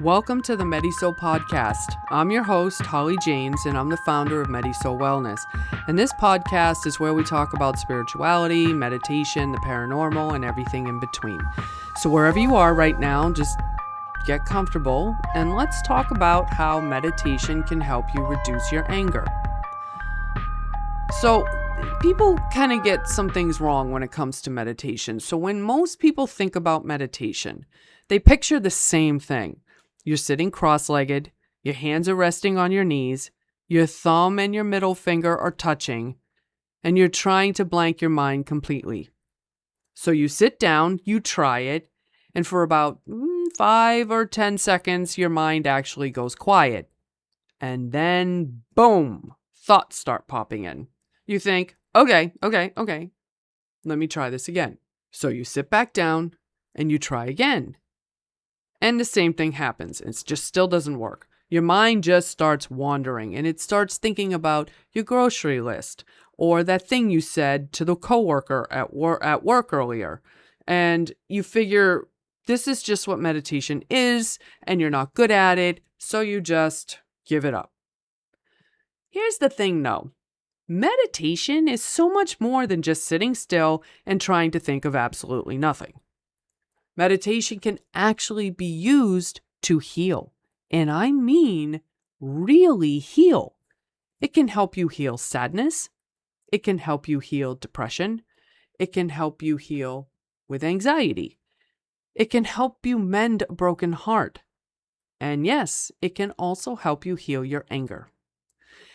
Welcome to the MediSoul podcast. I'm your host, Holly James, and I'm the founder of MediSoul Wellness. And this podcast is where we talk about spirituality, meditation, the paranormal, and everything in between. So wherever you are right now, just get comfortable and let's talk about how meditation can help you reduce your anger. So people kind of get some things wrong when it comes to meditation. So when most people think about meditation, they picture the same thing. You're sitting cross-legged, your hands are resting on your knees, your thumb and your middle finger are touching, and you're trying to blank your mind completely. So you sit down, you try it, and for about 5 or 10 seconds, your mind actually goes quiet. And then, boom, thoughts start popping in. You think, okay, let me try this again. So you sit back down and you try again. And the same thing happens. It just still doesn't work. Your mind just starts wandering and it starts thinking about your grocery list or that thing you said to the coworker at work earlier. And you figure this is just what meditation is and you're not good at it, so you just give it up. Here's the thing though. Meditation is so much more than just sitting still and trying to think of absolutely nothing. Meditation can actually be used to heal. And I mean really heal. It can help you heal sadness. It can help you heal depression. It can help you heal with anxiety. It can help you mend a broken heart. And yes, it can also help you heal your anger.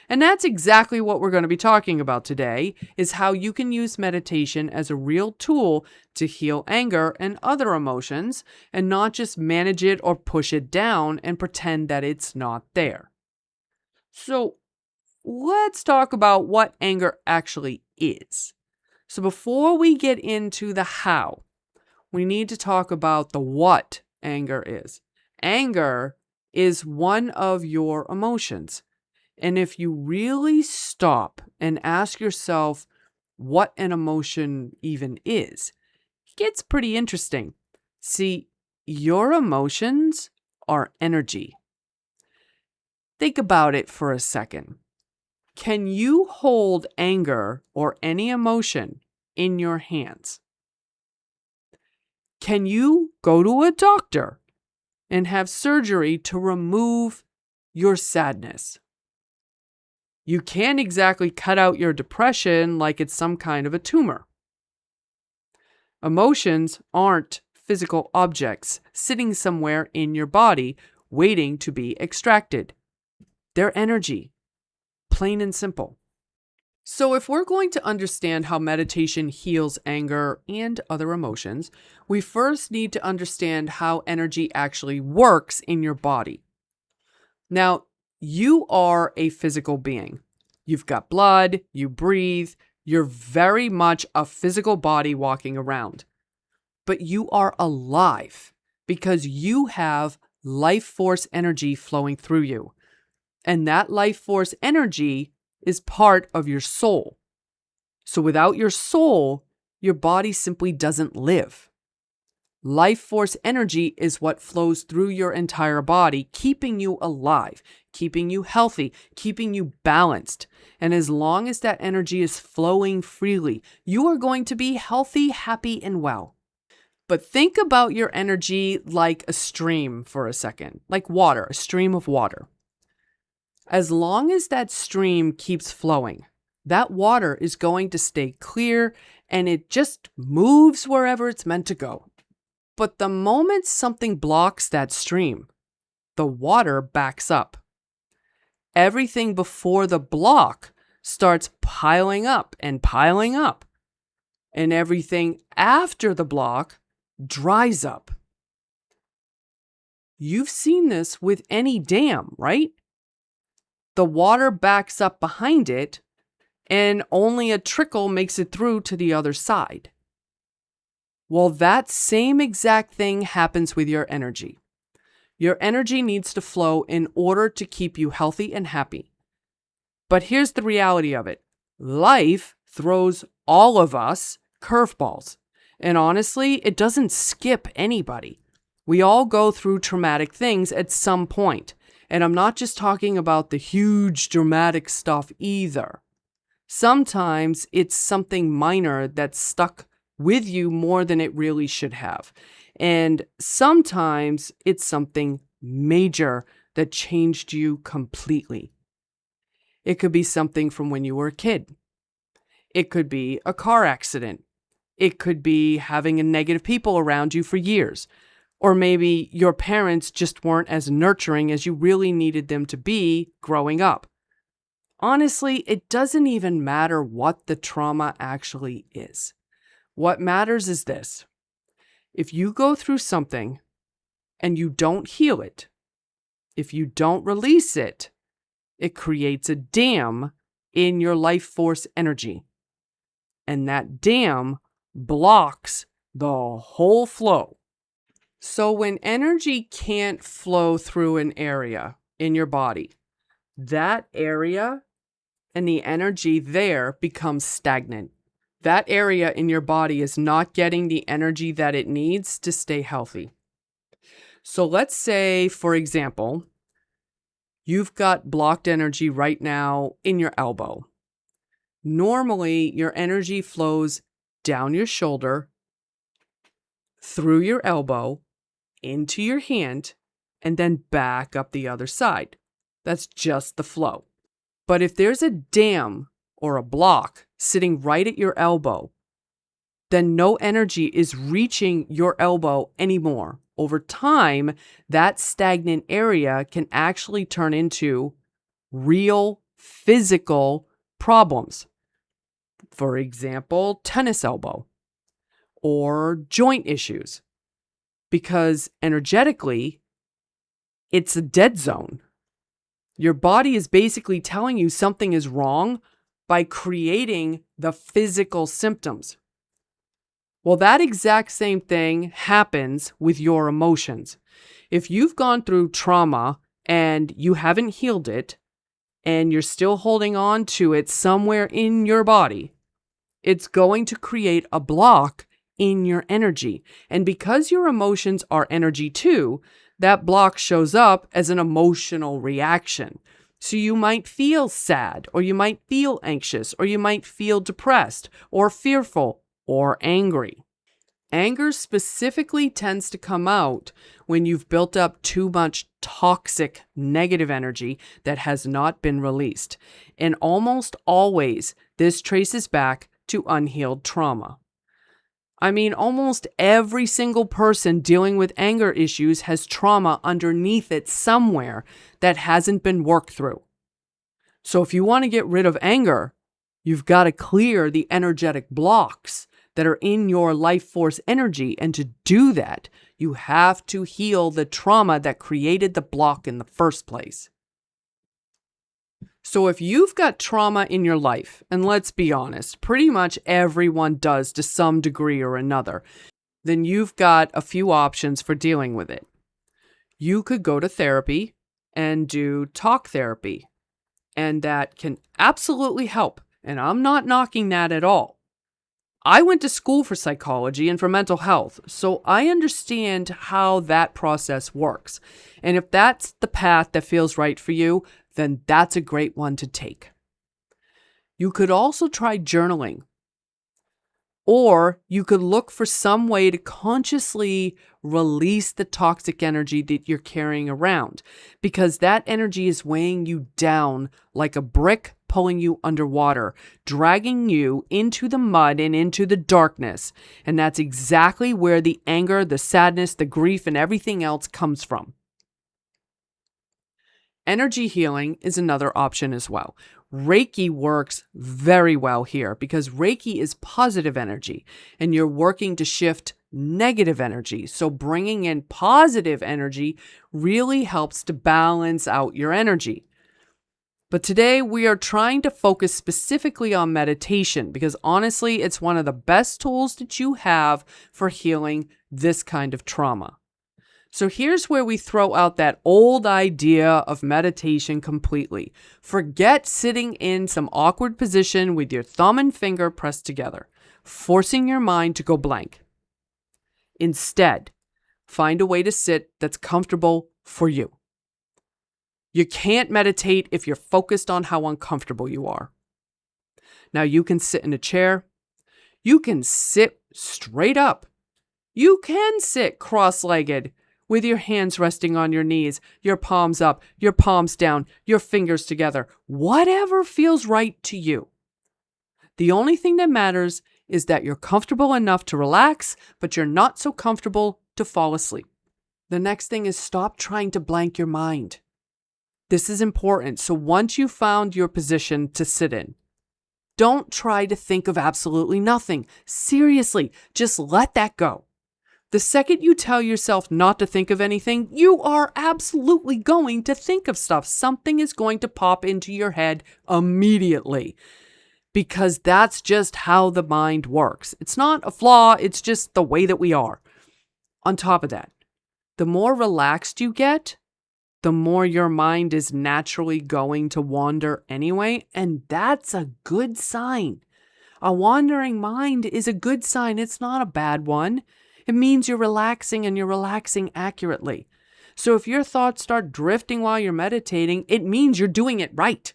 And that's exactly what we're going to be talking about today, is how you can use meditation as a real tool to heal anger and other emotions and not just manage it or push it down and pretend that it's not there. So let's talk about what anger actually is. So before we get into the how, we need to talk about the what anger is. Anger is one of your emotions. And if you really stop and ask yourself what an emotion even is, it gets pretty interesting. See, your emotions are energy. Think about it for a second. Can you hold anger or any emotion in your hands? Can you go to a doctor and have surgery to remove your sadness? You can't exactly cut out your depression like it's some kind of a tumor. Emotions aren't physical objects sitting somewhere in your body waiting to be extracted. They're energy, plain and simple. So if we're going to understand how meditation heals anger and other emotions, we first need to understand how energy actually works in your body. Now, you are a physical being. You've got blood, you breathe, you're very much a physical body walking around. But you are alive because you have life force energy flowing through you. And that life force energy is part of your soul. So without your soul, your body simply doesn't live. Life force energy is what flows through your entire body, keeping you alive, keeping you healthy, keeping you balanced. And as long as that energy is flowing freely, you are going to be healthy, happy, and well. But think about your energy like a stream for a second, like water, a stream of water. As long as that stream keeps flowing, that water is going to stay clear and it just moves wherever it's meant to go. But the moment something blocks that stream, the water backs up. Everything before the block starts piling up and piling up. And everything after the block dries up. You've seen this with any dam, right? The water backs up behind it and only a trickle makes it through to the other side. Well, that same exact thing happens with your energy. Your energy needs to flow in order to keep you healthy and happy. But here's the reality of it. Life throws all of us curveballs. And honestly, it doesn't skip anybody. We all go through traumatic things at some point. And I'm not just talking about the huge dramatic stuff either. Sometimes it's something minor that's stuck with you more than it really should have. And sometimes it's something major that changed you completely. It could be something from when you were a kid. It could be a car accident. It could be having a negative people around you for years. Or maybe your parents just weren't as nurturing as you really needed them to be growing up. Honestly, it doesn't even matter what the trauma actually is. What matters is this. If you go through something and you don't heal it, if you don't release it, it creates a dam in your life force energy. And that dam blocks the whole flow. So when energy can't flow through an area in your body, that area and the energy there becomes stagnant. That area in your body is not getting the energy that it needs to stay healthy. So let's say, for example, you've got blocked energy right now in your elbow. Normally, your energy flows down your shoulder, through your elbow, into your hand, and then back up the other side. That's just the flow. But if there's a dam or a block sitting right at your elbow, then no energy is reaching your elbow anymore. Over time, that stagnant area can actually turn into real physical problems. For example, tennis elbow or joint issues. Because energetically, it's a dead zone. Your body is basically telling you something is wrong by creating the physical symptoms. Well, that exact same thing happens with your emotions. If you've gone through trauma and you haven't healed it, and you're still holding on to it somewhere in your body, it's going to create a block in your energy. And because your emotions are energy too, that block shows up as an emotional reaction. So you might feel sad, or you might feel anxious, or you might feel depressed, or fearful, or angry. Anger specifically tends to come out when you've built up too much toxic negative energy that has not been released. And almost always, this traces back to unhealed trauma. I mean, almost every single person dealing with anger issues has trauma underneath it somewhere that hasn't been worked through. So if you want to get rid of anger, you've got to clear the energetic blocks that are in your life force energy. And to do that, you have to heal the trauma that created the block in the first place. So if you've got trauma in your life, and let's be honest, pretty much everyone does to some degree or another, then you've got a few options for dealing with it. You could go to therapy and do talk therapy, and that can absolutely help. And I'm not knocking that at all. I went to school for psychology and for mental health, so I understand how that process works. And if that's the path that feels right for you, then that's a great one to take. You could also try journaling. Or you could look for some way to consciously release the toxic energy that you're carrying around, because that energy is weighing you down like a brick pulling you underwater, dragging you into the mud and into the darkness. And that's exactly where the anger, the sadness, the grief, and everything else comes from. Energy healing is another option as well. Reiki works very well here because Reiki is positive energy and you're working to shift negative energy. So bringing in positive energy really helps to balance out your energy. But today we are trying to focus specifically on meditation because honestly, it's one of the best tools that you have for healing this kind of trauma. So here's where we throw out that old idea of meditation completely. Forget sitting in some awkward position with your thumb and finger pressed together, forcing your mind to go blank. Instead, Find a way to sit that's comfortable for you. You can't meditate if you're focused on how uncomfortable you are. Now, you can sit in a chair. You can sit straight up. You can sit cross-legged with your hands resting on your knees, your palms up, your palms down, your fingers together. Whatever feels right to you. The only thing that matters is that you're comfortable enough to relax, but you're not so comfortable to fall asleep. The next thing is stop trying to blank your mind. This is important. So once you've found your position to sit in, don't try to think of absolutely nothing. Seriously, just let that go. The second you tell yourself not to think of anything, you are absolutely going to think of stuff. Something is going to pop into your head immediately because that's just how the mind works. It's not a flaw, it's just the way that we are. On top of that, the more relaxed you get, the more your mind is naturally going to wander anyway, and that's a good sign. A wandering mind is a good sign. It's not a bad one. It means you're relaxing and you're relaxing accurately. So if your thoughts start drifting while you're meditating, it means you're doing it right.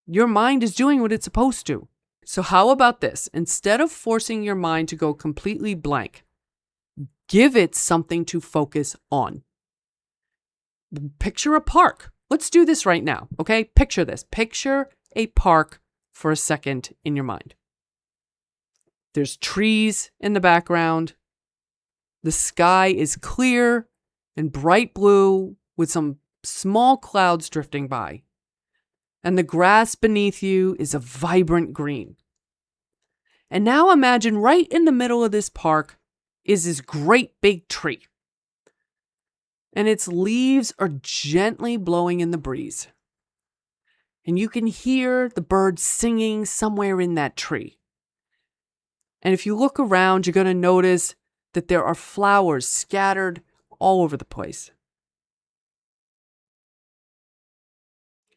Your mind is doing what it's supposed to. So how about this? Instead of forcing your mind to go completely blank, give it something to focus on. Picture a park. Let's do this right now, okay? Picture this. Picture a park for a second in your mind. There's trees in the background. The sky is clear and bright blue with some small clouds drifting by. And the grass beneath you is a vibrant green. And now imagine right in the middle of this park is this great big tree. And its leaves are gently blowing in the breeze. And you can hear the birds singing somewhere in that tree. And if you look around, you're going to notice that there are flowers scattered all over the place.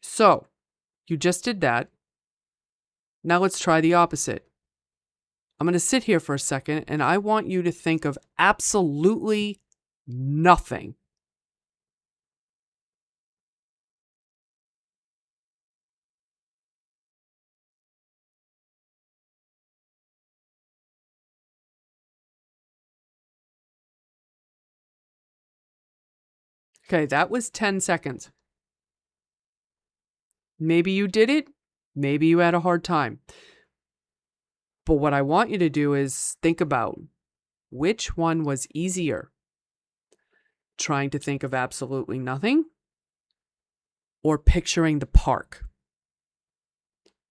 So, you just did that. Now let's try the opposite. I'm going to sit here for a second, and I want you to think of absolutely nothing. Okay, that was 10 seconds. Maybe you did it. Maybe you had a hard time. But what I want you to do is think about which one was easier. Trying to think of absolutely nothing or picturing the park.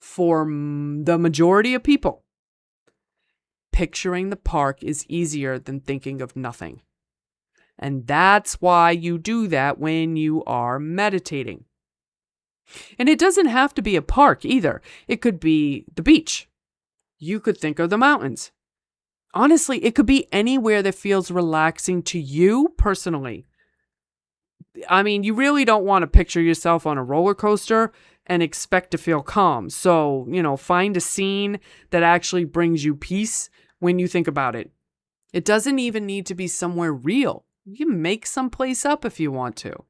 For the majority of people, picturing the park is easier than thinking of nothing. And that's why you do that when you are meditating. And it doesn't have to be a park either. It could be the beach. You could think of the mountains. Honestly, it could be anywhere that feels relaxing to you personally. I mean, you really don't want to picture yourself on a roller coaster and expect to feel calm. So, find a scene that actually brings you peace when you think about it. It doesn't even need to be somewhere real. You can make some place up if you want to.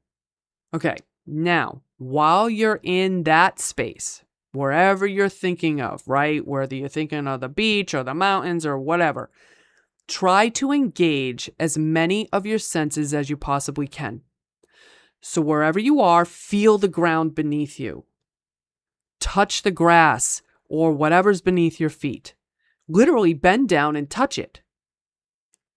Okay, now, while you're in that space, wherever you're thinking of, right? Whether you're thinking of the beach or the mountains or whatever, try to engage as many of your senses as you possibly can. So wherever you are, feel the ground beneath you. Touch the grass or whatever's beneath your feet. Literally bend down and touch it.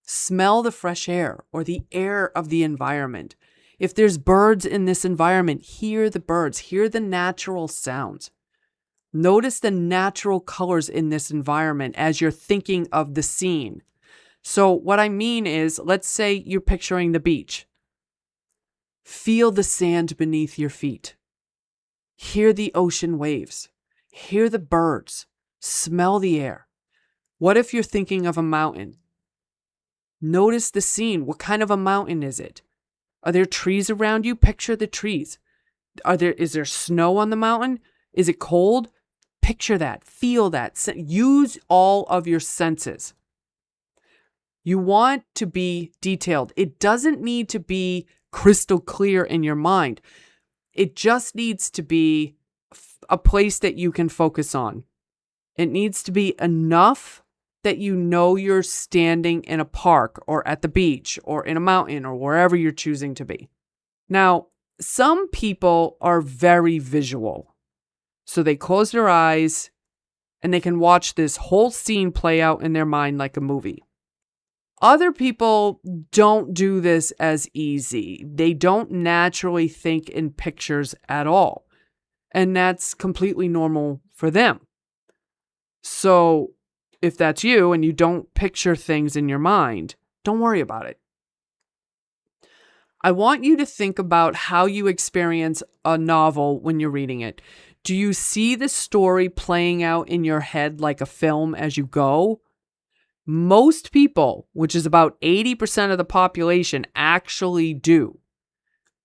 Smell the fresh air or the air of the environment. If there's birds in this environment, hear the birds, hear the natural sounds. Notice the natural colors in this environment as you're thinking of the scene. So what I mean is, let's say you're picturing the beach. Feel the sand beneath your feet. Hear the ocean waves. Hear the birds. Smell the air. What if you're thinking of a mountain? Notice the scene. What kind of a mountain is it? Are there trees around you? Picture the trees. Is there snow on the mountain? Is it cold? Picture that. Feel that. Use all of your senses. You want to be detailed. It doesn't need to be crystal clear in your mind. It just needs to be a place that you can focus on. It needs to be enough that you know you're standing in a park or at the beach or in a mountain or wherever you're choosing to be. Now, some people are very visual. So they close their eyes and they can watch this whole scene play out in their mind like a movie. Other people don't do this as easy. They don't naturally think in pictures at all. And that's completely normal for them. So if that's you and you don't picture things in your mind, don't worry about it. I want you to think about how you experience a novel when you're reading it. Do you see the story playing out in your head like a film as you go? Most people, which is about 80% of the population, actually do.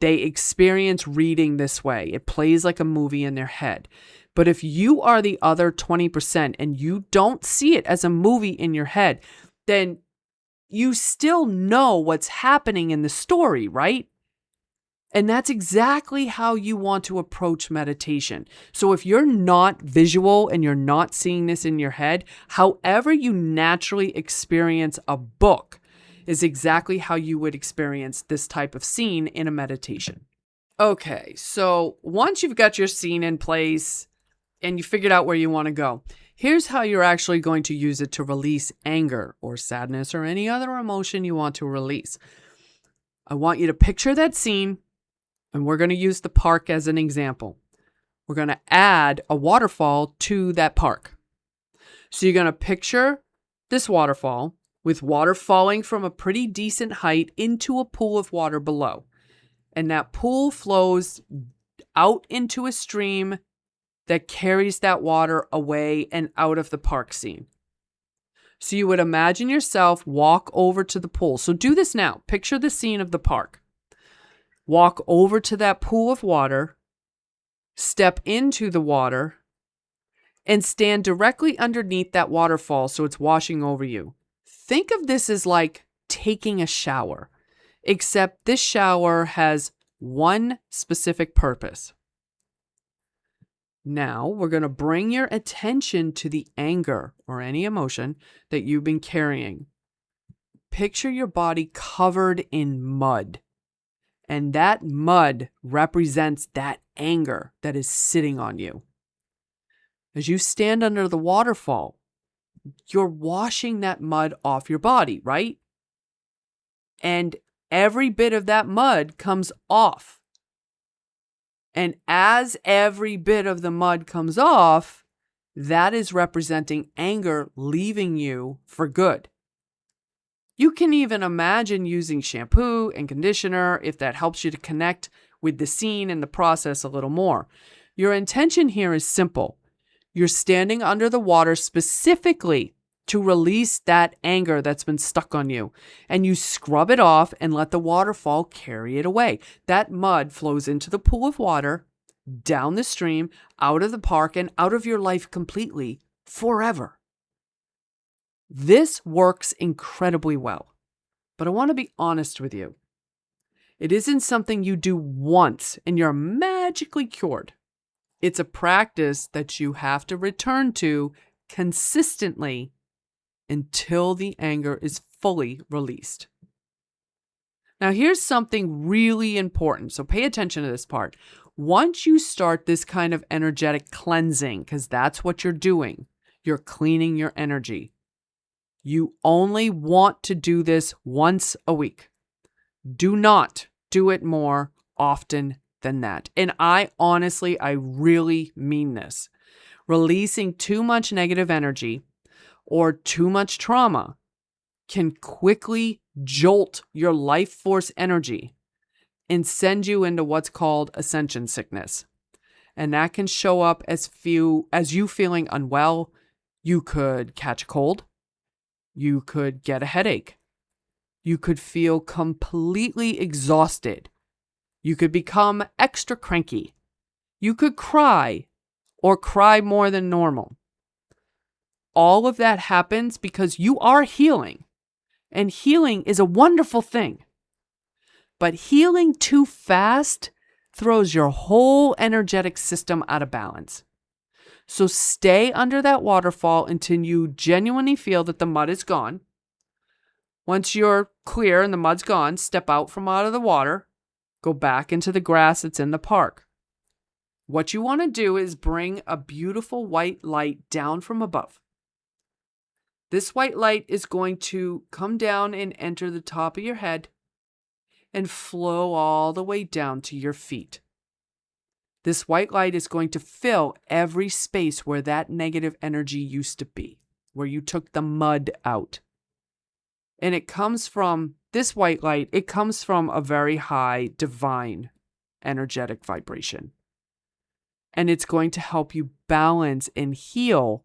They experience reading this way. It plays like a movie in their head. But if you are the other 20% and you don't see it as a movie in your head, then you still know what's happening in the story, right? And that's exactly how you want to approach meditation. So if you're not visual and you're not seeing this in your head, however you naturally experience a book is exactly how you would experience this type of scene in a meditation. Okay, so once you've got your scene in place and you figured out where you want to go, here's how you're actually going to use it to release anger or sadness or any other emotion you want to release. I want you to picture that scene. And we're going to use the park as an example. We're going to add a waterfall to that park. So you're going to picture this waterfall with water falling from a pretty decent height into a pool of water below. And that pool flows out into a stream that carries that water away and out of the park scene. So you would imagine yourself walk over to the pool. So do this now. Picture the scene of the park. Walk over to that pool of water, step into the water, and stand directly underneath that waterfall so it's washing over you. Think of this as like taking a shower, except this shower has one specific purpose. Now we're going to bring your attention to the anger or any emotion that you've been carrying. Picture your body covered in mud. And that mud represents that anger that is sitting on you. As you stand under the waterfall, you're washing that mud off your body, right? And every bit of that mud comes off. And as every bit of the mud comes off, that is representing anger leaving you for good. You can even imagine using shampoo and conditioner if that helps you to connect with the scene and the process a little more. Your intention here is simple. You're standing under the water specifically to release that anger that's been stuck on you. And you scrub it off and let the waterfall carry it away. That mud flows into the pool of water, down the stream, out of the park, and out of your life completely, forever. This works incredibly well, but I want to be honest with you. It isn't something you do once and you're magically cured. It's a practice that you have to return to consistently until the anger is fully released. Now, here's something really important, so pay attention to this part. Once you start this kind of energetic cleansing, because that's what you're doing, you're cleaning your energy. You only want to do this once a week. Do not do it more often than that. And I really mean this. Releasing too much negative energy or too much trauma can quickly jolt your life force energy and send you into what's called ascension sickness. And that can show up as you feeling unwell. You could catch a cold. You could get a headache. You could feel completely exhausted. You could become extra cranky. You could cry or cry more than normal. All of that happens because you are healing And healing is a wonderful thing. But healing too fast throws your whole energetic system out of balance. So stay under that waterfall until you genuinely feel that the mud is gone. Once you're clear and the mud's gone, step out of the water, go back into the grass that's in the park. What you want to do is bring a beautiful white light down from above. This white light is going to come down and enter the top of your head and flow all the way down to your feet. This white light is going to fill every space where that negative energy used to be, where you took the mud out. And it comes from, this white light, it comes from a very high divine energetic vibration. And it's going to help you balance and heal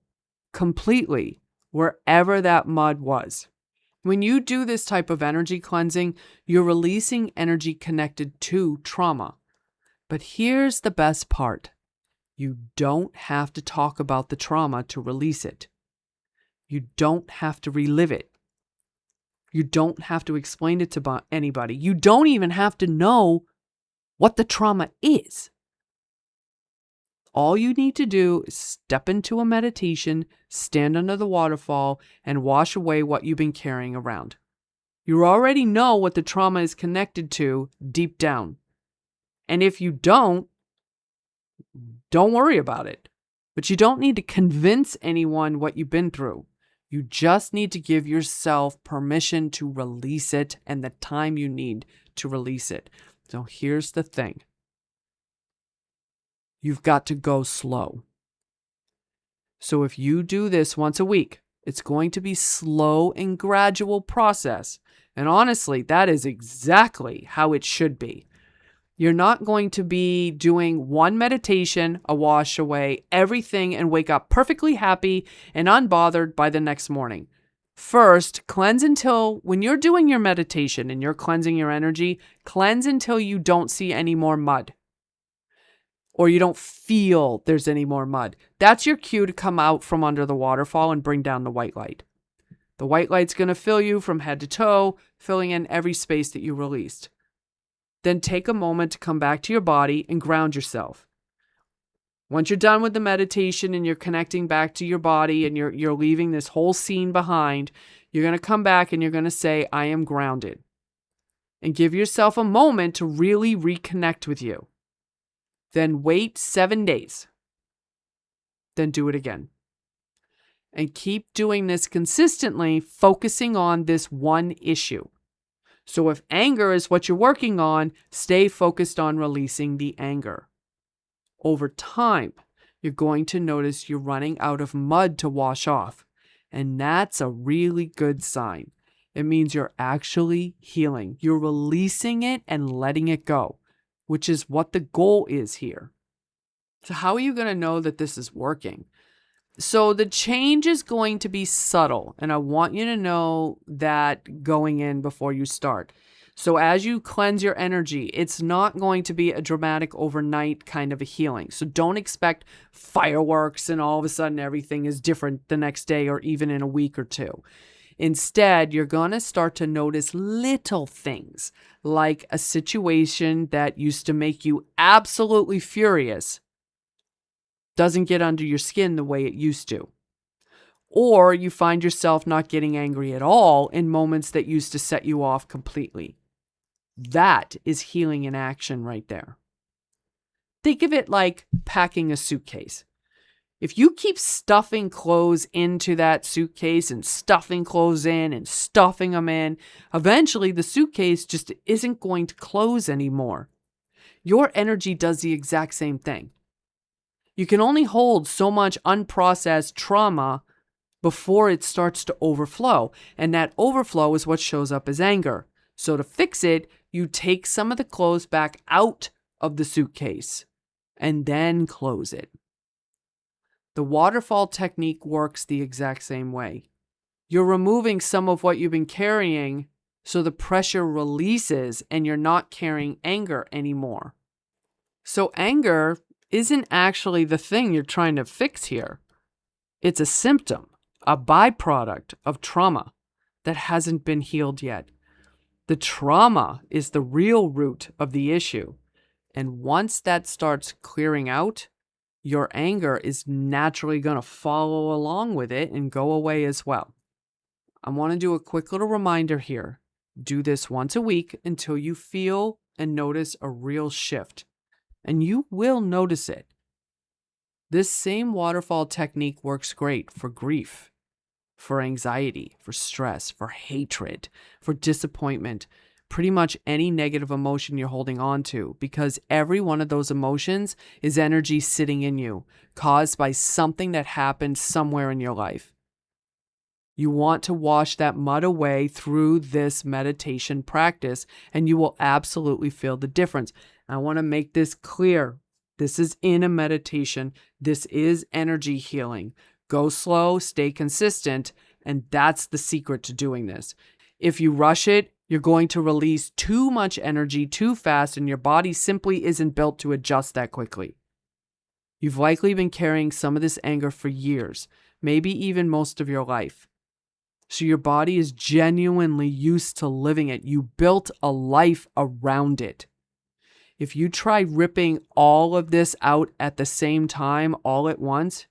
completely wherever that mud was. When you do this type of energy cleansing, you're releasing energy connected to trauma. But here's the best part. You don't have to talk about the trauma to release it. You don't have to relive it. You don't have to explain it to anybody. You don't even have to know what the trauma is. All you need to do is step into a meditation, stand under the waterfall, and wash away what you've been carrying around. You already know what the trauma is connected to deep down. And if you don't worry about it. But you don't need to convince anyone what you've been through. You just need to give yourself permission to release it and the time you need to release it. So here's the thing. You've got to go slow. So if you do this once a week, it's going to be slow and gradual process. And honestly, that is exactly how it should be. You're not going to be doing one meditation, a wash away, everything, and wake up perfectly happy and unbothered by the next morning. First, cleanse until, when you're doing your meditation and you're cleansing your energy, cleanse until you don't see any more mud. Or you don't feel there's any more mud. That's your cue to come out from under the waterfall and bring down the white light. The white light's going to fill you from head to toe, filling in every space that you released. Then take a moment to come back to your body and ground yourself. Once you're done with the meditation and you're connecting back to your body and you're leaving this whole scene behind, you're going to come back and you're going to say, I am grounded. And give yourself a moment to really reconnect with you. Then wait 7 days. Then do it again. And keep doing this consistently, focusing on this one issue. So if anger is what you're working on, stay focused on releasing the anger. Over time, you're going to notice you're running out of mud to wash off. And that's a really good sign. It means you're actually healing. You're releasing it and letting it go, which is what the goal is here. So how are you going to know that this is working? So the change is going to be subtle, and I want you to know that going in before you start. So as you cleanse your energy, it's not going to be a dramatic overnight kind of a healing. So don't expect fireworks and all of a sudden everything is different the next day or even in a week or two. Instead, you're going to start to notice little things like a situation that used to make you absolutely furious doesn't get under your skin the way it used to. Or you find yourself not getting angry at all in moments that used to set you off completely. That is healing in action right there. Think of it like packing a suitcase. If you keep stuffing clothes into that suitcase and stuffing clothes in and stuffing them in, eventually the suitcase just isn't going to close anymore. Your energy does the exact same thing. You can only hold so much unprocessed trauma before it starts to overflow. And that overflow is what shows up as anger. So to fix it, you take some of the clothes back out of the suitcase and then close it. The waterfall technique works the exact same way. You're removing some of what you've been carrying so the pressure releases and you're not carrying anger anymore. So anger isn't actually the thing you're trying to fix here. It's a symptom, a byproduct of trauma that hasn't been healed yet. The trauma is the real root of the issue. And once that starts clearing out, your anger is naturally going to follow along with it and go away as well. I want to do a quick little reminder here. Do this once a week until you feel and notice a real shift. And you will notice it. This same waterfall technique works great for grief, for anxiety, for stress, for hatred, for disappointment, pretty much any negative emotion you're holding on to, because every one of those emotions is energy sitting in you, caused by something that happened somewhere in your life. You want to wash that mud away through this meditation practice, and you will absolutely feel the difference. I want to make this clear. This is in a meditation. This is energy healing. Go slow, stay consistent, and that's the secret to doing this. If you rush it, you're going to release too much energy too fast, and your body simply isn't built to adjust that quickly. You've likely been carrying some of this anger for years, maybe even most of your life. So your body is genuinely used to living it. You built a life around it. If you try ripping all of this out at the same time, all at once,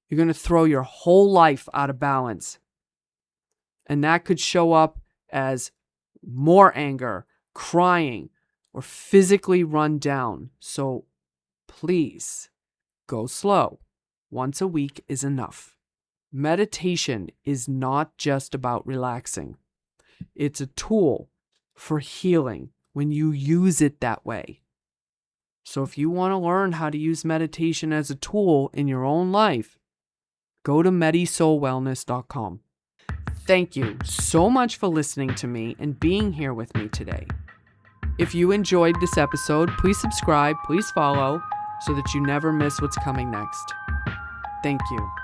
you're going to throw your whole life out of balance. And that could show up as more anger, crying, or physically run down. So please go slow. Once a week is enough. Meditation is not just about relaxing. It's a tool for healing when you use it that way. So if you want to learn how to use meditation as a tool in your own life, go to MediSoulWellness.com. Thank you so much for listening to me and being here with me today. If you enjoyed this episode, please subscribe, please follow, so that you never miss what's coming next. Thank you.